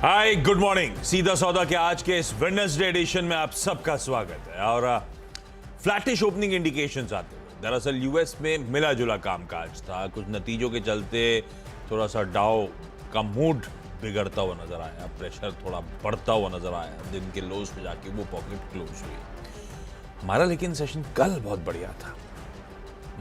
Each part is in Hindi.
Hi good morning. सीधा सौदा के आज के इस वेडनेसडे एडिशन में आप सबका स्वागत है। और फ्लैटिश ओपनिंग इंडिकेशंस आते हुए दरअसल यूएस में मिला जुला कामकाज था। कुछ नतीजों के चलते थोड़ा सा डाउ का मूड बिगड़ता हुआ नजर आया, प्रेशर थोड़ा बढ़ता हुआ नजर आया। दिन के लोज पे जाके वो पॉकेट क्लोज हुई। हमारा लेकिन सेशन कल बहुत बढ़िया था।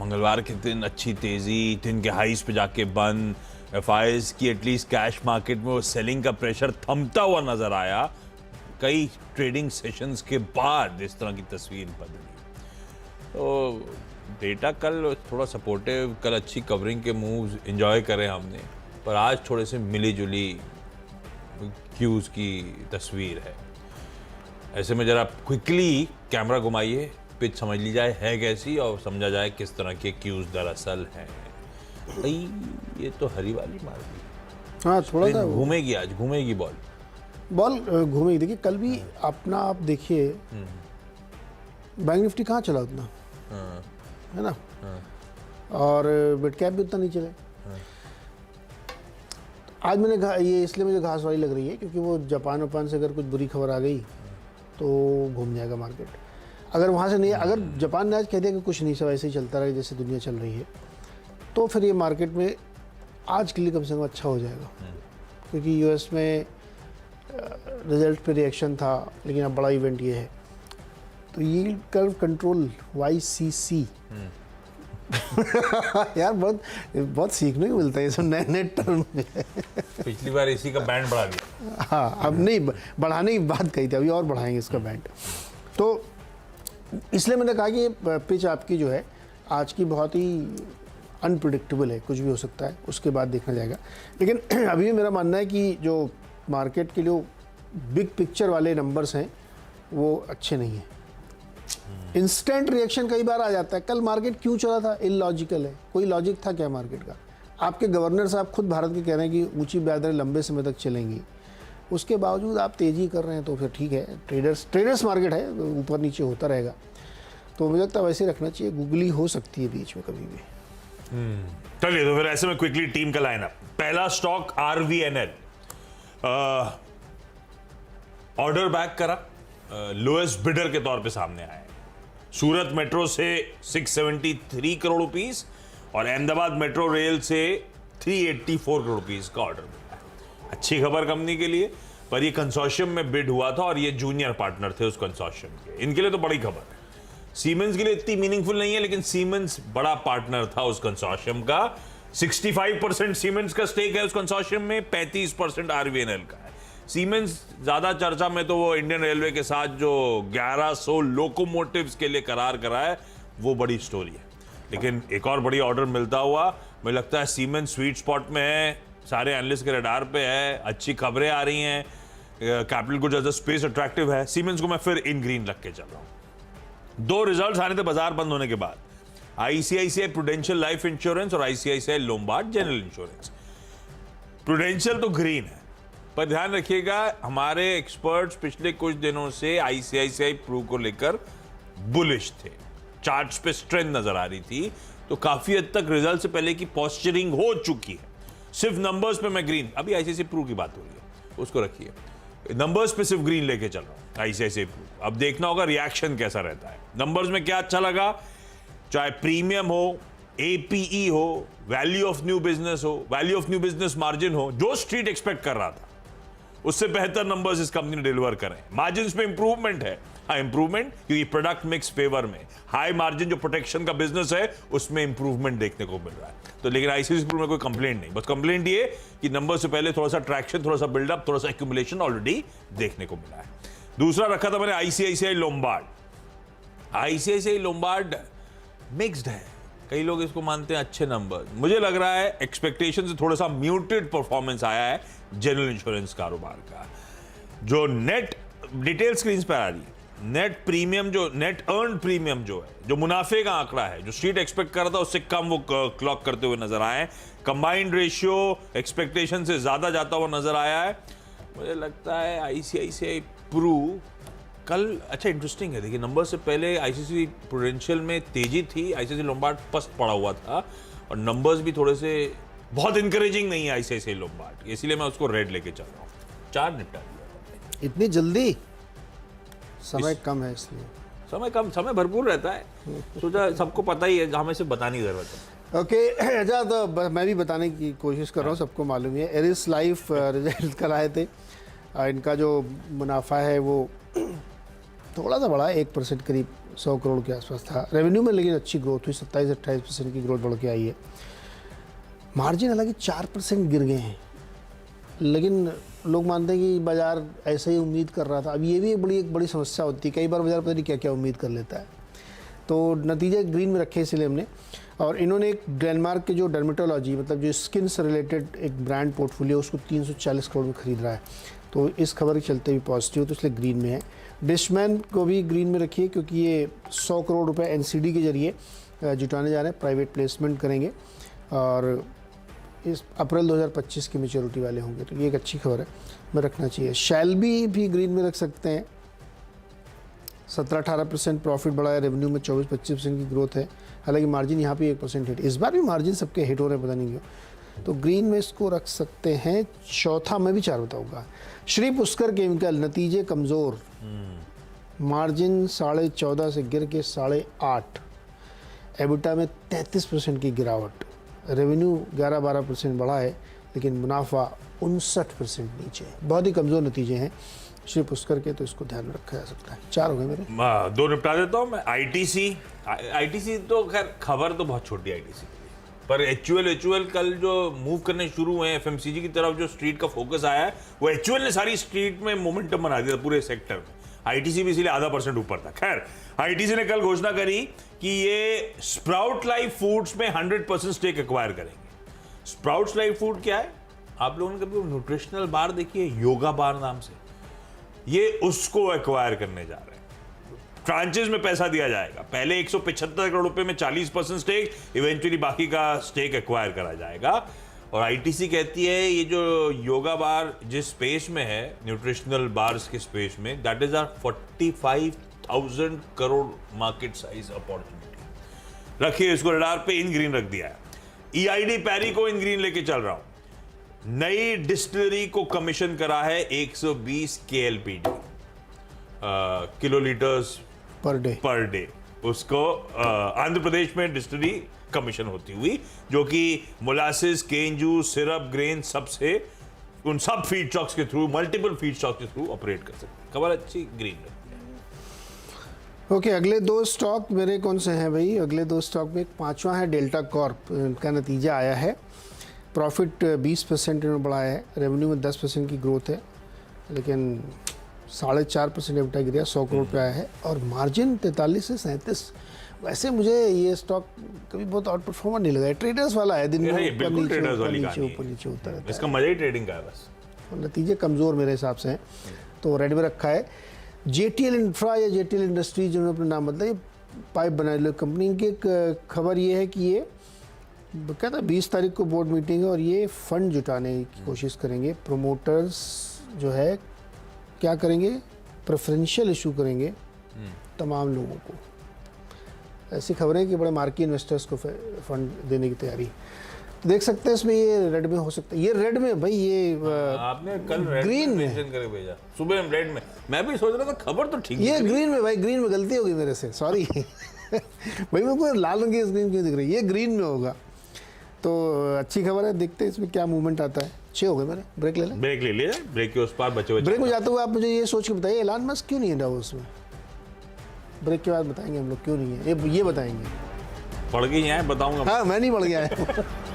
मंगलवार के दिन अच्छी तेजी, दिन के हाईज पे जाके बंद। एफआईएस की एटलीस्ट कैश मार्केट में वो सेलिंग का प्रेशर थमता हुआ नजर आया। कई ट्रेडिंग सेशंस के बाद इस तरह की तस्वीर बदली। तो डेटा कल थोड़ा सपोर्टिव, कल अच्छी कवरिंग के मूव्स एंजॉय करे हमने, पर आज थोड़े से मिली जुली क्यूज की तस्वीर है। ऐसे में जरा क्विकली कैमरा घुमाइए, पिच समझ ली जाए है कैसी और समझा जाए किस तरह के क्यूज दरअसल हैं। भाई ये तो हरी वाली मार दी। हाँ, थोड़ा सा घूमेगी, आज घूमेगी बॉल घूमेगी। देखिए कल भी अपना आप देखिए, बैंक निफ्टी कहाँ चला उतना, है ना, और मिड कैप भी उतना नहीं चले। आज मैंने ये इसलिए मुझे घास वाली लग रही है क्योंकि वो जापान से अगर कुछ बुरी खबर आ गई तो घूम जाएगा मार्केट। अगर वहाँ से नहीं, अगर जापान ने आज कह दिया कि कुछ नहीं, सब ऐसे ही चलता रहे जैसे दुनिया चल रही है, तो फिर ये मार्केट में आज के लिए कम से कम अच्छा हो जाएगा। क्योंकि यूएस में रिजल्ट पे रिएक्शन था, लेकिन अब बड़ा इवेंट ये है। तो यील्ड कर्व कंट्रोल YCC यार बहुत सीखने को मिलता है ये सब नए टर्म। पिछली बार इसी का बैंड बढ़ा दिया। हाँ, अब नहीं बढ़ाने की बात कही थी, अभी और बढ़ाएंगे इसका बैंड। तो इसलिए मैंने कहा कि पिच आपकी जो है आज की बहुत ही अनप्रिडिक्टेबल है, कुछ भी हो सकता है, उसके बाद देखा जाएगा। लेकिन अभी भी मेरा मानना है कि जो मार्केट के लिए बिग पिक्चर वाले नंबर्स हैं वो अच्छे नहीं हैं। इंस्टेंट रिएक्शन कई बार आ जाता है। कल मार्केट क्यों चला था, इलॉजिकल है। कोई लॉजिक था क्या मार्केट का? आपके गवर्नर साहब खुद भारत के कह रहे हैं कि ऊंची ब्याज दरें लंबे समय तक चलेंगी, उसके बावजूद आप तेज़ी कर रहे हैं, तो फिर ठीक है। ट्रेडर्स मार्केट है, ऊपर नीचे होता रहेगा। तो मुझे लगता है वैसे ही रखना चाहिए। गूगली हो सकती है बीच में कभी भी। चलिए, तो फिर ऐसे में क्विकली टीम का लाइनअप। पहला स्टॉक RVNL, ऑर्डर बैक करा, लोएस्ट बिडर के तौर पे सामने आया। सूरत मेट्रो से 673 करोड़ रुपीस और अहमदाबाद मेट्रो रेल से 384 करोड़ रुपीस का ऑर्डर मिला है। अच्छी खबर कंपनी के लिए, पर ये कंसोर्शियम में बिड हुआ था और ये जूनियर पार्टनर थे उस कंसोर्शियम के। इनके लिए तो बड़ी खबर है। सीमेंस के लिए इतनी मीनिंगफुल नहीं है, लेकिन सीमेंस बड़ा पार्टनर था उस कंसोर्शियम का। 65% सीमेंस का स्टेक है उस कंसोर्शियम में, 35% RVNL का है। सीमेंस ज्यादा चर्चा में तो वो इंडियन रेलवे के साथ जो 1100 लोकोमोटिव्स के लिए करार करा है, वो बड़ी स्टोरी है। लेकिन एक और बड़ी ऑर्डर मिलता हुआ मुझे लगता है सीमेंस स्वीट स्पॉट में है, सारे एनालिस्ट के रडार पे है, अच्छी खबरें आ रही हैं, कैपिटल को जैसा स्पेस अट्रैक्टिव है। सीमेंस को मैं फिर इन ग्रीन रख के चल रहा हूँ। दो रिजल्ट्स आने थे बाजार बंद होने के बाद, ICICI प्रूडेंशियल लाइफ इंश्योरेंस और ICICI Lombard general insurance. Prudential तो ग्रीन है, पर ध्यान रखिएगा हमारे एक्सपर्ट्स पिछले कुछ दिनों से ICICI प्रू को लेकर बुलिश थे। चार्ट्स पे स्ट्रेंथ नजर आ रही थी, तो काफी हद तक रिजल्ट से पहले की पॉस्चरिंग हो चुकी है। सिर्फ नंबर्स पे मैं ग्रीन, अभी ICICI प्रू की बात हो रही है, उसको रखिए। नंबर्स पे सिर्फ ग्रीन लेके चल रहा हूं ICICI प्रू। अब देखना होगा रिएक्शन कैसा रहता है। नंबर्स में क्या अच्छा लगा, चाहे प्रीमियम हो, APE हो, वैल्यू ऑफ न्यू बिजनेस हो, value of new business margin हो, जो स्ट्रीट एक्सपेक्ट कर रहा था उससे बेहतर नंबर्स इस कंपनी ने डिलीवर करें। मार्जिन्स में इंप्रूवमेंट है, हाँ इंप्रूवमेंट, क्योंकि प्रोडक्ट मिक्स फेवर में हाई मार्जिन जो प्रोटेक्शन का बिजनेस है उसमें इंप्रूवमेंट देखने को मिल रहा है। तो लेकिन ICICI प्रू में कोई कंप्लेंट नहीं, बस कंप्लेंट ये कि नंबर से पहले थोड़ा सा ट्रैक्शन, थोड़ा सा बिल्डअप, थोड़ा सा एक्यूमुलेशन ऑलरेडी देखने को मिला है। दूसरा रखा था मैंने ICICI Lombard. ICICI Lombard mixed है, कई लोग इसको मानते हैं अच्छे नंबर, मुझे लग रहा है एक्सपेक्टेशन से थोड़ा सा म्यूटेड परफॉर्मेंस आया है जनरल इंश्योरेंस कारोबार का। जो नेट डिटेल स्क्रीन पर आ रही है, नेट प्रीमियम, जो नेट अर्न प्रीमियम जो है, जो मुनाफे का आंकड़ा है, जो स्ट्रीट एक्सपेक्ट कर रहा था उससे कम वो क्लॉक करते हुए नजर आए। कंबाइंड रेशियो एक्सपेक्टेशन से ज्यादा जाता हुआ नजर आया है। मुझे लगता है ICICI प्रू कल अच्छा इंटरेस्टिंग है। देखिए नंबर से पहले ICICI प्रूडेंशियल में तेजी थी, ICICI लोम्बार्ड पस्त पड़ा हुआ था और नंबर्स भी थोड़े से बहुत इंकरेजिंग नहीं है ICICI लोम्बार्ड, इसीलिए मैं उसको रेड लेके चल रहा हूँ। 4 निपटा दिया। इतनी जल्दी? समय कम है इसलिए। समय कम, समय भरपूर रहता है, सोचा सबको पता ही है, हमें सिर्फ बताने की जरूरत है। ओके अच्छा, तो मैं भी बताने की कोशिश कर रहा हूँ, सबको मालूम है एरिस लाइफ रिजल्ट कल आए थे। इनका जो मुनाफा है वो थोड़ा सा बढ़ा, 1% करीब 100 करोड़ के आसपास था रेवेन्यू में, लेकिन अच्छी ग्रोथ हुई, 27-28% की ग्रोथ बढ़ के आई है। मार्जिन हालांकि 4% गिर गए हैं, लेकिन लोग मानते हैं कि बाजार ऐसे ही उम्मीद कर रहा था। अब ये भी एक बड़ी समस्या होती है, कई बार बाजार पता नहीं क्या क्या उम्मीद कर लेता है। तो नतीजे ग्रीन में रखे इसलिए हमने। और इन्होंने एक डेनमार्क के जो डर्मेटोलॉजी, मतलब जो स्किन से रिलेटेड एक ब्रांड पोर्टफोलियो, उसको 340 करोड़ में खरीद रहा है। तो इस खबर के चलते भी पॉजिटिव, तो इसलिए ग्रीन में है। डिशमैन को भी ग्रीन में रखिए, क्योंकि ये 100 करोड़ रुपए एनसीडी के जरिए जुटाने जा रहे हैं, प्राइवेट प्लेसमेंट करेंगे और इस अप्रैल 2025 की मेच्योरिटी वाले होंगे। तो ये एक अच्छी खबर है, मैं रखना चाहिए। शैल्बी भी ग्रीन में रख सकते हैं, 17-18% प्रॉफिट बढ़ा है, रेवेन्यू में 24-25% की ग्रोथ है। हालांकि मार्जिन यहाँ पे 1% हिट, इस बार भी मार्जिन सबके हिट हो रहे हैं, पता नहीं क्यों। तो ग्रीन में इसको रख सकते हैं। चौथा मैं भी 4 बताऊंगा, श्री पुष्कर केमिकल, नतीजे कमज़ोर, मार्जिन 14.5 से गिर के 8.5, एबिटा में 33% की गिरावट, रेवेन्यू 11-12% बढ़ा है, लेकिन मुनाफा 59% नीचे है। बहुत ही कमज़ोर नतीजे हैं श्री पुष्कर के, तो इसको ध्यान में रखा जा सकता है। 4 हो गए मेरे। 2 निपटा देता हूँ मैं। आईटीसी तो खैर खबर तो बहुत छोटी आईटीसी, पर एचयूएल कल जो मूव करने शुरू हुए हैं एफएमसीजी की तरफ, जो स्ट्रीट का फोकस आया है, वो एचयूएल ने सारी स्ट्रीट में मोमेंटम बना दिया पूरे सेक्टर में। आईटीसी भी इसीलिए 0.5% ऊपर था। खैर, आईटीसी ने कल घोषणा करी कि ये स्प्राउट लाइफ फूड्स में 100% स्टेक एक्वायर करेंगे। स्प्राउट्स लाइफ फूड क्या है? आप लोगों ने कभी न्यूट्रिशनल बार देखी है, योगा बार नाम से? ये उसको एक्वायर करने जा रहे हैं। ट्रांचेस में पैसा दिया जाएगा, पहले 175 करोड़ रुपए में 40% स्टेक, इवेंचुअली बाकी का स्टेक एक्वायर करा जाएगा। और आईटीसी कहती है ये जो योगा बार जिस स्पेस में है, न्यूट्रिशनल बार्स के स्पेस में, दैट इज आर 45,000 करोड़ मार्केट साइज अपॉर्चुनिटी। रखिए इसको रडार पे, इन ग्रीन रख दिया है। ईआईडी पैरी को इन ग्रीन लेके चल रहा हूं। नई डिस्टिलरी को कमीशन करा है 120 KLPD, किलोलीटर्स पर डे। उसको आंध्र प्रदेश में डिस्टिलरी कमीशन होती हुई, जो कि molasses, cane juice, syrup, grain, सबसे उन सब फीड स्टॉक्स के थ्रू, मल्टीपल फीड स्टॉक के थ्रू ऑपरेट कर सकते। खबर अच्छी, ग्रीन है। ओके, अगले 2 स्टॉक मेरे कौन से हैं भाई? अगले 2 स्टॉक में 5वां है डेल्टा कॉर्प। इनका नतीजा आया है, प्रॉफिट 20% इन्होंने बढ़ाया है, रेवेन्यू में 10% की ग्रोथ है, लेकिन 4.5% एबिटा गिरा, 100 करोड़ पे आया है, और मार्जिन 43 से 37। वैसे मुझे ये स्टॉक कभी बहुत आउट परफॉर्मर नहीं लगा है, ट्रेडर्स वाला है, दिन में ऊपर नीचे होता रहता है। इसका मजा ही ट्रेडिंग का है बस। और नतीजे कमज़ोर मेरे हिसाब से हैं, तो रेड में रखा है। जेटीएल इंफ्रा या जेटीएल इंडस्ट्रीज, जिन्होंने अपना नाम बदला, ये पाइप बनाने कंपनी। इनकी एक खबर ये है कि ये कहता है 20 तारीख को बोर्ड मीटिंग है और ये फंड जुटाने की कोशिश करेंगे। प्रोमोटर्स जो है क्या करेंगे, प्रेफरेंशियल इशू करेंगे तमाम लोगों को। ऐसी खबरें कि बड़े मार्की इन्वेस्टर्स को फंड देने की तैयारी। तो देख सकते हैं इसमें ये रेड में हो सकता है। ये रेड में भाई, ये आपने कल रेड ग्रीन में मेंशन करके भेजा, सुबह में रेड में। मैं भी सोच रहा था खबर तो ठीक ये ग्रीन में भाई, ग्रीन में गलती होगी मेरे से, सॉरी भाई मेरे को लाल रंग की स्क्रीन क्यों दिख रही है? ये ग्रीन में होगा। तो अच्छी खबर है, देखते हैं इसमें क्या मूवमेंट आता है। 6 हो गए मेरे। ब्रेक ले लें? ब्रेक ले लिया, ब्रेक के उस पार बचे ब्रेक में जाते हुए आप मुझे ये सोच के बताइए, एलन मस्क क्यों नहीं है डावोस में? ब्रेक के बाद बताएंगे हम लोग क्यों नहीं है, ये बताएंगे। पढ़ के ही आए, बताऊंगा। हाँ, मैं नहीं पढ़ गया है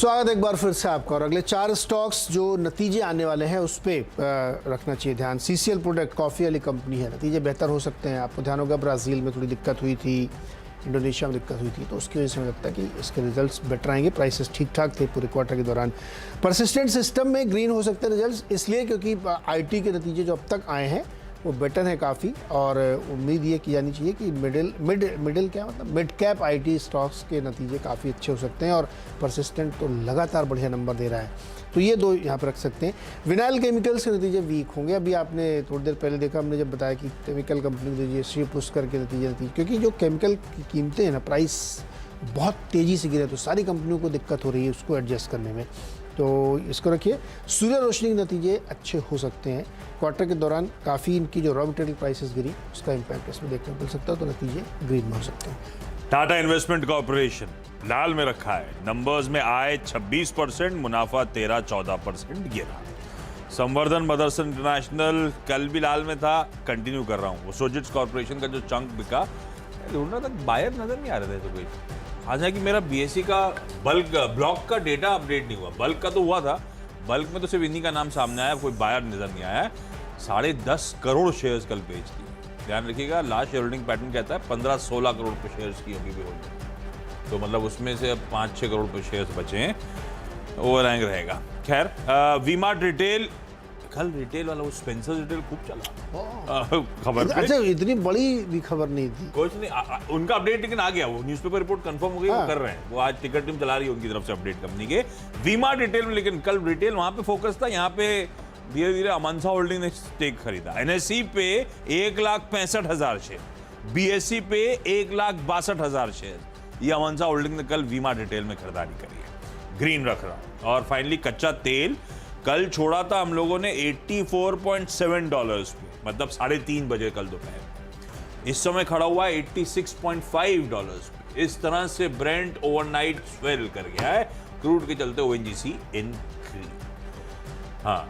स्वागत एक बार फिर से आपका। और अगले 4 स्टॉक्स जो नतीजे आने वाले हैं उस पर रखना चाहिए ध्यान। सीसीएल प्रोडक्ट कॉफ़ी वाली कंपनी है, नतीजे बेहतर हो सकते हैं। आपको ध्यान होगा ब्राज़ील में थोड़ी दिक्कत हुई थी, इंडोनेशिया में दिक्कत हुई थी, तो उसकी वजह से मुझे लगता है कि इसके रिजल्ट्स बेटर आएंगे। प्राइसेस ठीक ठाक थे पूरे क्वार्टर के दौरान। परसिस्टेंट सिस्टम में ग्रीन हो सकते हैं रिजल्ट्स, इसलिए क्योंकि आईटी के नतीजे जो अब तक आए हैं वो बेटर है काफ़ी, और उम्मीद ये की जानी चाहिए कि मिडिल क्या मतलब मिड कैप आईटी स्टॉक्स के नतीजे काफ़ी अच्छे हो सकते हैं। और परसिस्टेंट तो लगातार बढ़िया नंबर दे रहा है, तो ये 2 यहाँ पर रख सकते हैं। विनाइल केमिकल्स के नतीजे वीक होंगे। अभी आपने थोड़ी देर पहले देखा, हमने जब बताया कि केमिकल कंपनी के नतीजे श्री पुष्कर के नतीजे, क्योंकि जो केमिकल की कीमतें हैं ना, प्राइस बहुत तेज़ी से गिरे, तो सारी कंपनियों को दिक्कत हो रही है उसको एडजस्ट करने में, तो इसको रखिए। सूर्य रोशनी के नतीजे अच्छे हो सकते हैं। क्वार्टर के दौरान काफ़ी इनकी जो रॉ मटेरियल प्राइसेस गिरी, उसका इम्पैक्ट इसमें देखने को मिल सकता है, तो नतीजे ग्रीन में हो सकते हैं। टाटा इन्वेस्टमेंट कॉर्पोरेशन लाल में रखा है। नंबर्स में आए 26%, मुनाफा 13-14% गिरा। संवर्धन मदरसन इंटरनेशनल कल भी लाल में था, कंटिन्यू कर रहा हूँ। वो सोजिट्स कॉर्पोरेशन का जो चंक बिका, ढूंढ रहा था, बायर नजर नहीं आ रहे थे तो कोई। आज है कि मेरा बीएससी का बल्क ब्लॉक का डेटा अपडेट नहीं हुआ, बल्क का तो हुआ था, बल्क में तो सिर्फ इन्हीं का नाम सामने आया, कोई बायर नजर नहीं आया। 10.5 करोड़ शेयर्स कल बेच दिए। ध्यान रखिएगा, लास्ट शेयर होल्डिंग पैटर्न कहता है 15-16 करोड़ पे शेयर्स की अभी भी होल्डिंग, तो मतलब उसमें से अब 5-6 करोड़ पे शेयर्स बचे हैं, ओवर हैंग रहेगा। खैर, वी-मार्ट रिटेल, कल रिटेल वाला वो स्पेंसर रिटेल खूब चला खबर पे। अच्छा, इतनी बड़ी भी खबर नहीं थी कुछ नहीं, उनका अपडेट लेकिन आ गया, वो न्यूज़पेपर रिपोर्ट कंफर्म हो गई, वो कर रहे हैं, वो आज टिकट टीम चला रही है उनकी तरफ से अपडेट कंपनी के। वी-मार्ट रिटेल में, लेकिन कल रिटेल वहां पे फोकस था, यहाँ पे धीरे धीरे अमानसा होल्डिंग ने स्टेक खरीदा। एनएसई पे 1,65,000 शेयर, बीएससी पे 1,62,000 शेयर, ये अमानसा होल्डिंग ने कल वी-मार्ट रिटेल में खरीदारी करी है, ग्रीन रख रहा हूं। और फाइनली कच्चा तेल कल छोड़ा था हम लोगों ने $84.7 पे, मतलब 3:30 बजे कल दोपहर। इस समय खड़ा हुआ है $86.5 पे। इस तरह से ब्रेंट ओवरनाइट स्वेल कर गया है क्रूड के चलते। ONGC increase. हाँ,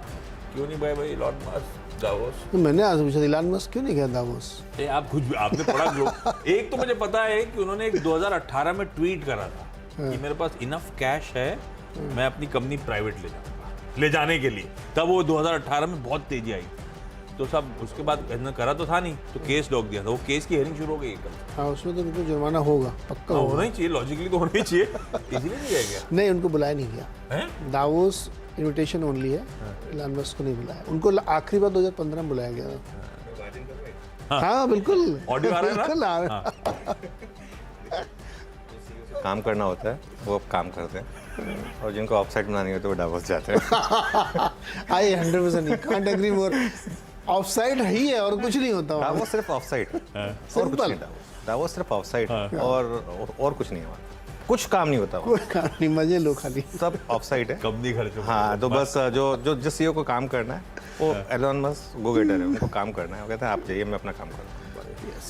क्यों नहीं भाई इलॉन मस्क दावोस? तो मैंने आज पूछा इलॉन मस्क क्यों नहीं गया दावोस? आप कुछ भी आपने पढ़ा ग्लोब। एक तो मुझे पता है कि उन्होंने एक 2018 में ट्वीट करा था कि मेरे पास इनफ कैश है, मैं अपनी कंपनी प्राइवेट ले जाऊंगा, ले जाने के लिए। तब वो 2018 में बहुत तेजी आई, तो सब उसके बाद करा तो था नहीं, तो केस रोक दिया था। वो केस की हियरिंग शुरू हो गई कल। हाँ, उसमें तो उनको जुर्माना होगा पक्का, होना ही चाहिए, लॉजिकली तो होना ही चाहिए। इसीलिए नहीं गया क्या? नहीं, उनको बुलाया नहीं गया हैं? दावोस इनविटेशन ओनली है, इलॉन मस्क को नहीं बुलाया। उनको आखिरी बार 2015 में बुलाया गया था। हाँ बिल्कुल, ऑडियो आ रहा है ना? बिल्कुल आ रहा है। काम करना होता है वो अब काम करते हैं, और जिनको ऑफसाइड बनानी होती है वो डावोस जाते हैं। आई 100% कांट एग्री मोर। ऑफसाइड ही है और कुछ नहीं होता वहाँ। डावोस सिर्फ ऑफसाइड और कुछ नहीं। डावोस सिर्फ ऑफसाइड और कुछ नहीं हुआ, कुछ काम नहीं होता कोई काम नहीं, मजे लो खाली, सब ऑफसाइड है। कंपनी खर्च। हाँ, तो बस जो सीईओ को काम करना है वो एलोन मस्क गो गेटर है, उनको काम करना है। वो कहते हैं आप जाइए, मैं अपना काम करता हूँ।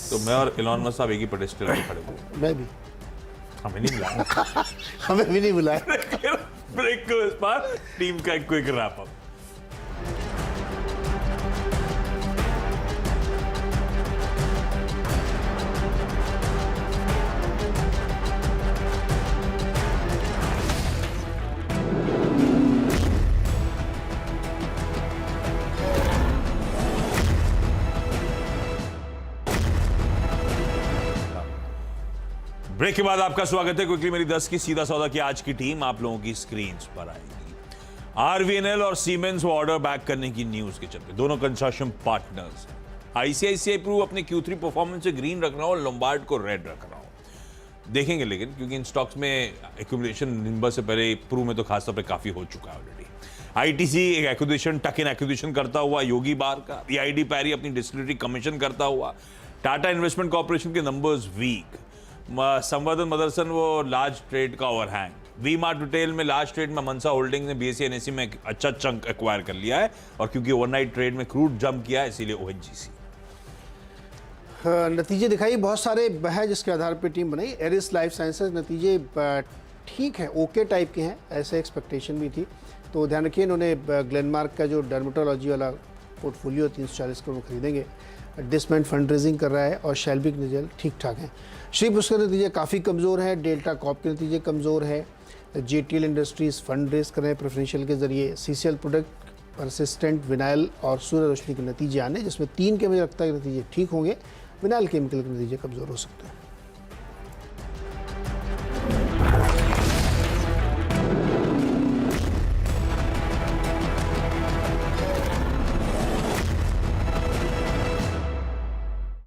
तो मैं और इलॉन मस्क साहब एक ही पेडेस्टल पे खड़े हुए। मैं भी। हमें नहीं बुलाया। हमें भी नहीं बुलाया। ब्रेक को इस बार टीम का एक क्विक रैप अप। ब्रेक के बाद आपका स्वागत है। क्विकली मेरी 10 की सीधा सौदा की आज की टीम आप लोगों की स्क्रीन पर आएगी। आरवीएनएल और सीमेंस वो ऑर्डर बैक करने की न्यूज के चलते, दोनों कंसोर्शियम पार्टनर्स हैं। आईसीआईसीआई प्रू अपने Q3 परफॉर्मेंस से ग्रीन रख रहा हूं और लोम्बार्ड को रेड रख रहा हूं। देखेंगे लेकिन, क्योंकि इन स्टॉक्स में एक्यूमुलेशन नंबर से पहले प्रू में तो खासतौर पर काफी हो चुका है ऑलरेडी। आईटीसी एक एक्विजिशन, टक इन एक्विजिशन करता हुआ, योगी बार का पीआईडी पैरी अपनी डिस्टिलरी कमीशन करता हुआ, टाटा इन्वेस्टमेंट कॉर्पोरेशन के नंबर्स वीक, संवर्धन मदरसन वो लार्ज ट्रेड का ओवरहैंग, वी-मार्ट रिटेल में लार्ज ट्रेड में मनसा होल्डिंग ने बीएससी एनएसई में अच्छा चंक एक्वायर कर लिया है, और क्योंकि ओवरनाइट ट्रेड में क्रूड जंप किया है इसीलिए ओएनजीसी। नतीजे दिखाई बहुत सारे है जिसके आधार पर टीम बनाई। एरिस लाइफ साइंसेज नतीजे ठीक है, ओके टाइप के हैं, ऐसे एक्सपेक्टेशन भी थी, तो ध्यान रखिए। इन्होंने ग्लेनमार्क का जो डर्मेटोलॉजी वाला पोर्टफोलियो 340 करोड़ खरीदेंगे। डिसमेंट फंड रेजिंग कर रहा है, और शेल्बी के नतीजे ठीक ठाक हैं। श्री पुष्कर के नतीजे काफ़ी कमज़ोर हैं, डेल्टा कॉप के नतीजे कमज़ोर है, JTL इंडस्ट्रीज फंड रेस कर रहे हैं प्रेफरेंशियल के जरिए। CCL प्रोडक्ट परसिस्टेंट विनाइल और सूर्य रोशनी के नतीजे आने, जिसमें 3 के मुझे लगता है कि नतीजे ठीक होंगे, विनाइल केमिकल के नतीजे कमज़ोर हो सकते हैं।